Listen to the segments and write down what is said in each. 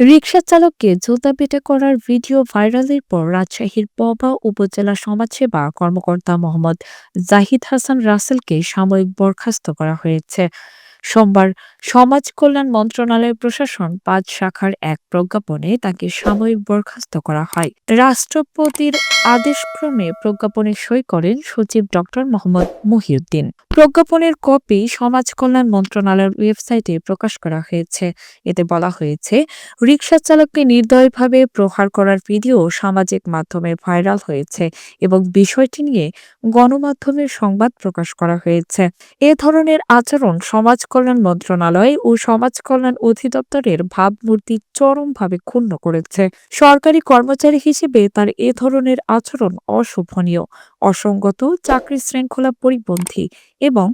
রিকশা চালককে জুতা পেটা করার ভিডিও ভাইরালের পর রাজশাহীর পবা উপজেলা সমাজসেবা কর্মকর্তা মোহাম্মদ জাহিদ হাসান রাসেলকে সাময়িক বরখাস্ত করা হয়েছে। সোমবার সমাজ কল্যাণ মন্ত্রণালয় প্রশাসন ৫ শাখার এক প্রজ্ঞাপনে তাকে সাময়িক বরখাস্ত করা হয়। রাষ্ট্রপতির আদেশক্রমে প্রজ্ঞাপনে সই করেন সচিব ডক্টর মোহাম্মদ মহিউদ্দিন। প্রজ্ঞাপনের কপি সমাজ কল্যাণ মন্ত্রণালয়ের ওয়েবসাইটে প্রকাশ করা হয়েছে। এতে বলা হয়েছে, রিকশা চালককে নির্দয়ভাবে প্রহার করার ভিডিও সামাজিক মাধ্যমে ভাইরাল হয়েছে এবং বিষয়টি নিয়ে গণমাধ্যমের সংবাদ প্রকাশ করা হয়েছে। এ ধরনের আচরণ সমাজ কল্যাণ মন্ত্রণালয় ও সমাজ কল্যাণ অধিদপ্তরের ভাবমূর্তি চরমভাবে ক্ষুণ্ণ করেছে। সরকারি কর্মচারী হিসেবে তার এ ধরনের আচরণ অশোভনীয়, অসঙ্গত, চাকরি শৃঙ্খলা পরিপন্থী এবং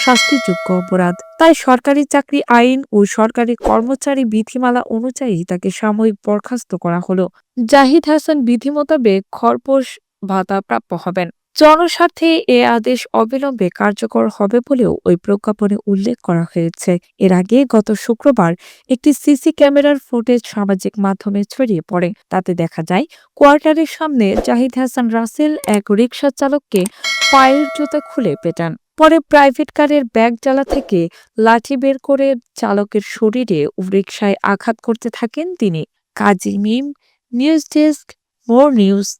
শাস্তিযোগ্য অপরাধ। তাই সরকারি চাকরি আইন ও সরকারি কর্মচারী বিধিমালা অনুযায়ী তাকে সাময়িক বরখাস্ত করা হলো। জাহিদ হাসান বিধি মোতাবেক খরপোশ ভাতা প্রাপ্য হবেন। জনস্বার্থে এ আদেশ অবিলম্বে কার্যকর হবে বলেও ওই প্রজ্ঞাপনে উল্লেখ করা হয়েছে। এর আগে গত শুক্রবার একটি সিসি ক্যামেরার ফুটেজ সামাজিক মাধ্যমে ছড়িয়ে পড়ে। তাতে দেখা যায়, কোয়ার্টারের সামনে জাহিদ হাসান রাসেল এক রিকশা চালককে পায়ের জুতা খুলে পেটান। পরে প্রাইভেট কারের ব্যাগডালা থেকে লাঠি বের করে চালকের শরীরে ও রিকশায় আঘাত করতে থাকেন তিনি। কাজী মিম, নিউজ ডেস্ক, মোর নিউজ।